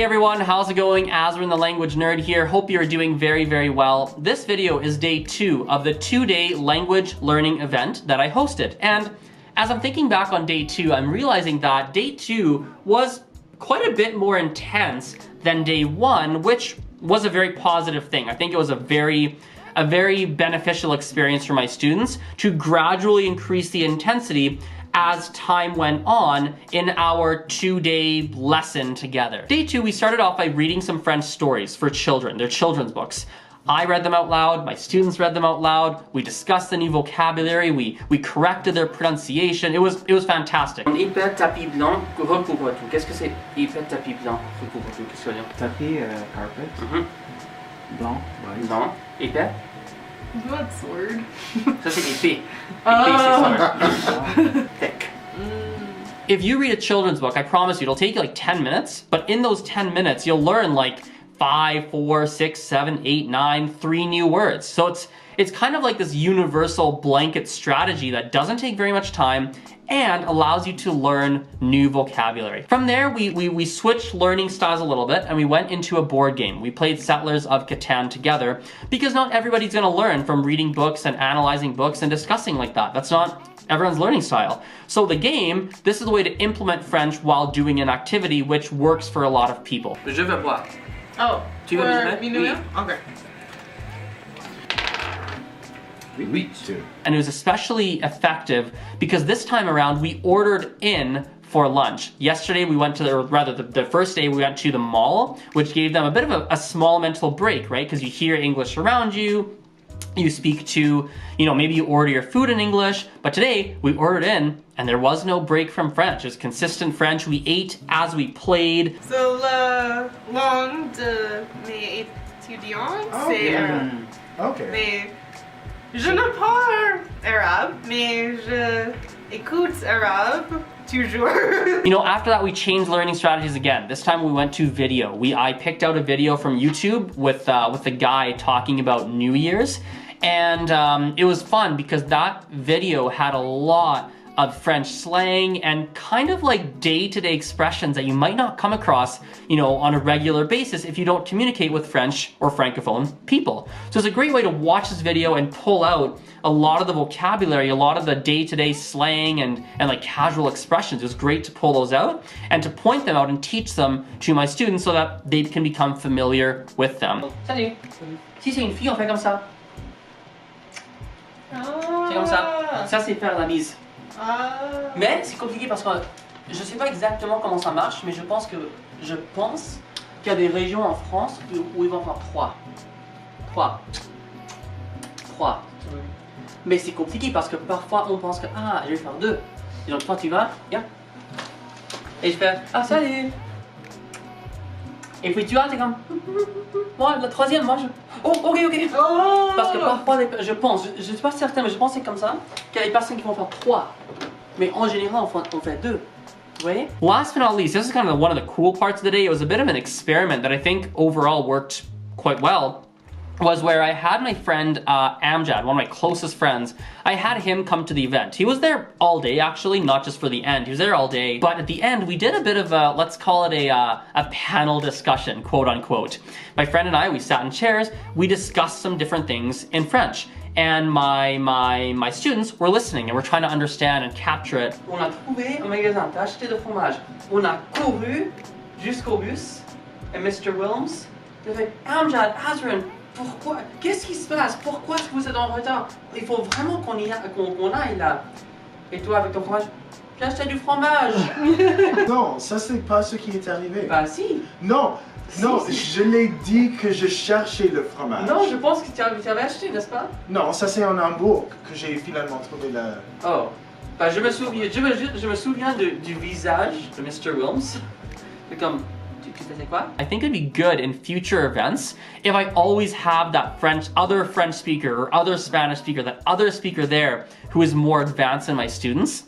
Hey everyone, how's it going? Azren the language nerd here. Hope you're doing very, very well. This video is day 2 of the 2-day language learning event that I hosted. And as I'm thinking back on day 2, I'm realizing that day 2 was quite a bit more intense than day 1, which was a very positive thing. I think it was a very beneficial experience for my students to gradually increase the intensity as time went on in our 2-day lesson together. Day 2, we started off by reading some French stories for children, their children's books. I read them out loud, my students read them out loud, we discussed the new vocabulary, we corrected their pronunciation. It was fantastic. Épais, tapis blanc, recouvre tout. Qu'est-ce que c'est épais, tapis blanc, recouvre tout? Qu'est-ce que ça veut dire? Tapis, carpet. Blanc, ouais. Blanc, épais. What sword? Ça c'est épais. Épais c'est sword. Thick. If you read a children's book, I promise you, it'll take you like 10 minutes, but in those 10 minutes, you'll learn like 5, 4, 6, 7, 8, 9, 3 new words. So it's kind of like this universal blanket strategy that doesn't take very much time and allows you to learn new vocabulary. From there, we switched learning styles a little bit and we went into a board game. We played Settlers of Catan together because not everybody's gonna learn from reading books and analyzing books and discussing like that. That's not everyone's learning style. So the game, this is the way to implement French while doing an activity which works for a lot of people. Je veux boire. Oh, Tu veux me oui. Okay. Oui, too. And it was especially effective because this time around we ordered in for lunch. Yesterday we went to the first day we went to the mall, which gave them a bit of a small mental break, right? Because you hear English around you, you speak to, maybe you order your food in English, but today we ordered in and there was no break from French. It was consistent French. We ate as we played. So, la langue de mes étudiants, c'est Okay. mais je ne parle arabe, mais je écoute arabe toujours. After that we changed learning strategies again. This time we went to video. I picked out a video from YouTube with a guy talking about New Year's, and it was fun because that video had a lot of French slang and kind of like day-to-day expressions that you might not come across, on a regular basis if you don't communicate with French or Francophone people. So it's a great way to watch this video and pull out a lot of the vocabulary, a lot of the day-to-day slang and like casual expressions. It was great to pull those out and to point them out and teach them to my students so that they can become familiar with them. Salut. Si c'est une fille, on fait comme ça. C'est comme ça. Ça c'est faire la bise. Mais c'est compliqué parce que je sais pas exactement comment ça marche, mais je pense qu'il y a des régions en France où ils vont faire 3. Mais c'est compliqué parce que parfois on pense que je vais faire 2. Et donc toi tu vas, viens. Et je fais salut. Et puis tu vas, t'es comme moi la troisième, moi je ok. Parce que parfois je pense, je suis pas certain, mais je pense que c'est comme ça qu'il y a des personnes qui vont faire 3. Mais en général on fait 2. Vous voyez? Last but not least, this is kind of one of the cool parts of the day. It was a bit of an experiment that I think overall worked quite well. Was where I had my friend Amjad, one of my closest friends. I had him come to the event. He was there all day, actually, not just for the end. He was there all day. But at the end, we did a bit of a, let's call it a panel discussion, quote unquote. My friend and I, we sat in chairs. We discussed some different things in French. And my students were listening and were trying to understand and capture it. On a trouvé un magasin, t'as acheté de fromage. On a couru jusqu'au bus. Et Mr. Wilms, il a fait Amjad, Azren, pourquoi? Qu'est-ce qui se passe? Pourquoi est-ce que vous êtes en retard? Il faut vraiment qu'on aille là. Et toi avec ton fromage? J'ai acheté du fromage. Non, ça c'est pas ce qui est arrivé. Bah si. Non, je l'ai dit que je cherchais le fromage. Non, je pense que tu avais acheté, n'est-ce pas? Non, ça c'est en Hambourg que j'ai finalement trouvé là. Oh. Bah je me souviens du visage de Mr. Wilms. C'est comme tu faisais quoi? I think it'd be good in future events if I always have that other French speaker or other Spanish speaker, that other speaker there who is more advanced than my students.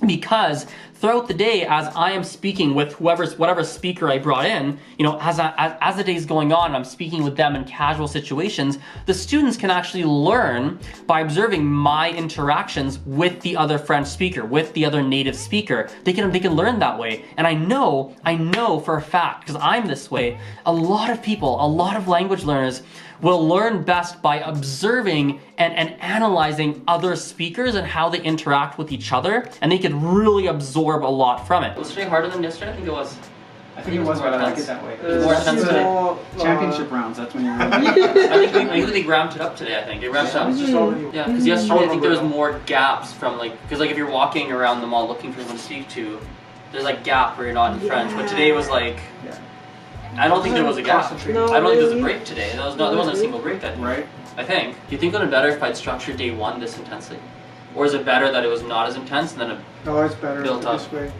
Because throughout the day, as I am speaking with whatever speaker I brought in, you know, as the day's going on, and I'm speaking with them in casual situations, the students can actually learn by observing my interactions with the other French speaker, with the other native speaker. They can learn that way. And I know for a fact, because I'm this way, a lot of people, a lot of language learners will learn best by observing and analyzing other speakers and how they interact with each other, and they can really absorb a lot from it. Was today harder than yesterday? I think it was. I think it was, but I like it that way. More intense today. Championship rounds, that's when you're I think they ramped it up today, I think. It ramped up. Yeah, because yesterday I think there was more gaps from like, because like if you're walking around the mall looking for someone to speak to, there's like gap where you're not in French, but today was like, I don't think there was a gap. No, I don't think there was a break today. There wasn't a single break, I think. right. I think. Do you think it would have been better if I'd structured day one this intensely? Or is it better that it was not as intense and then it No, it's better built up this way.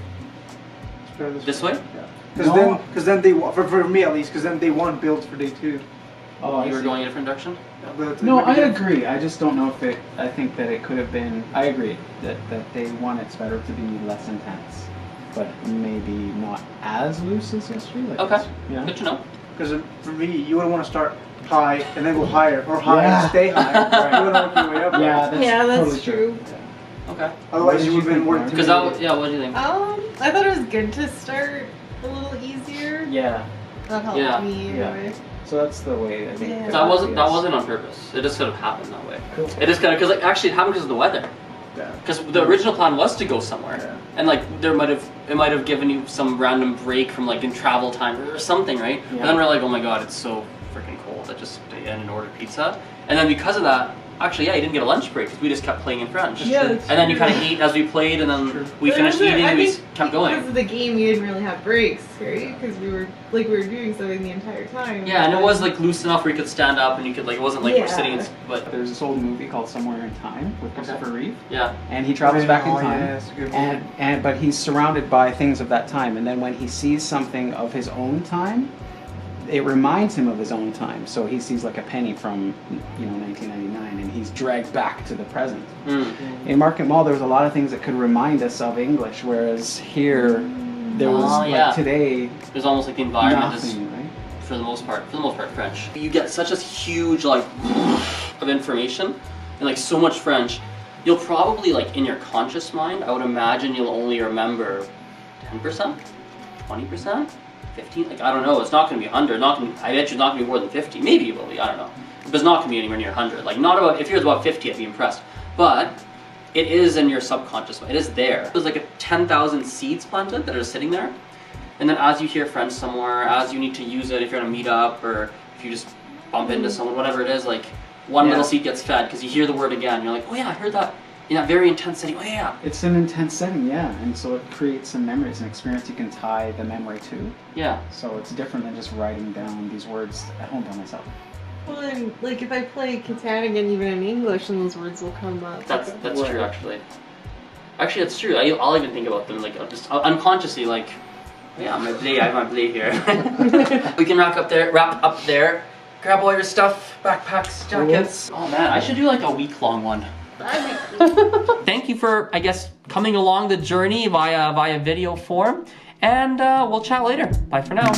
It's better this way? Yeah. Because then they for me at least, because then day one builds for day two. Oh, You were going a different direction? But No, I agree. I just don't know if it. I think that it could have been. I agree that day one it's better to be less intense, but maybe not as loose as yesterday. Like Okay. Yeah. Good to know. Because for me, you would want to start high and then go higher, or high and stay high. You would want to work your way up. Yeah, that's that's totally true. Okay. Otherwise, you would have been more Because what do you think? I thought it was good to start a little easier. Yeah. That helped Yeah. me Yeah. anyway. So that's the way I think. Yeah. That wasn't on purpose. It just sort of happened that way. Cool. It just kind of, because like, actually it happened because of the weather. Yeah. Because the original plan was to go somewhere, Yeah. and like it might have given you some random break from like in travel time or something, right? Yeah. But then we're like, oh my god, it's so freaking cold. I just stayed in and ordered pizza, and then because of that, actually, yeah, you didn't get a lunch break because we just kept playing in French. Yeah, And that's then you true. kind of ate as we played, and then we But finished I eating and we think kept Because going. of the game, you didn't really have breaks, right? Because we were doing something the entire time. Yeah, and it was like loose enough where you could stand up and you could like, it wasn't like we're sitting, but There's this old movie called Somewhere in Time with Christopher Reeve, yeah. and he travels back in Oh, time, yeah, that's a good movie. but he's surrounded by things of that time, and then when he sees something of his own time, it reminds him of his own time. So he sees like a penny from 1999, and he's dragged back to the present. Mm. In Market Mall, there was a lot of things that could remind us of English, whereas here there was like today There's almost like the environment is nothing, right? for the most part French. You get such a huge like of information and like so much French. You'll probably like in your conscious mind, I would imagine you'll only remember 10%, 20%, 15. Like I don't know. It's not going to be 100. I bet you it's not going to be more than 50. Maybe it will be. I don't know. But it's not going to be anywhere near 100. Like not about. If you're about 50, I'd be impressed. But it is in your subconscious mind. It is there. There's like 10,000 seeds planted that are sitting there. And then as you hear French somewhere, as you need to use it, if you're on a meetup or if you just bump into someone, whatever it is, like one little seed gets fed because you hear the word again. You're like, oh yeah, I heard that in that very intense setting. Oh yeah. It's an intense setting, yeah, and so it creates some memories, an experience you can tie the memory to. Yeah. So it's different than just writing down these words at home by myself. Well, and like if I play Catan again, even in English, and those words will come up. That's true actually. Actually, that's true. I'll even think about them like I'll just unconsciously like, yeah, I have my blade here. We can wrap up there. Grab all your stuff, backpacks, jackets. Oh man, I should do like a week-long one. Thank you for, I guess, coming along the journey via video form, and we'll chat later. Bye for now.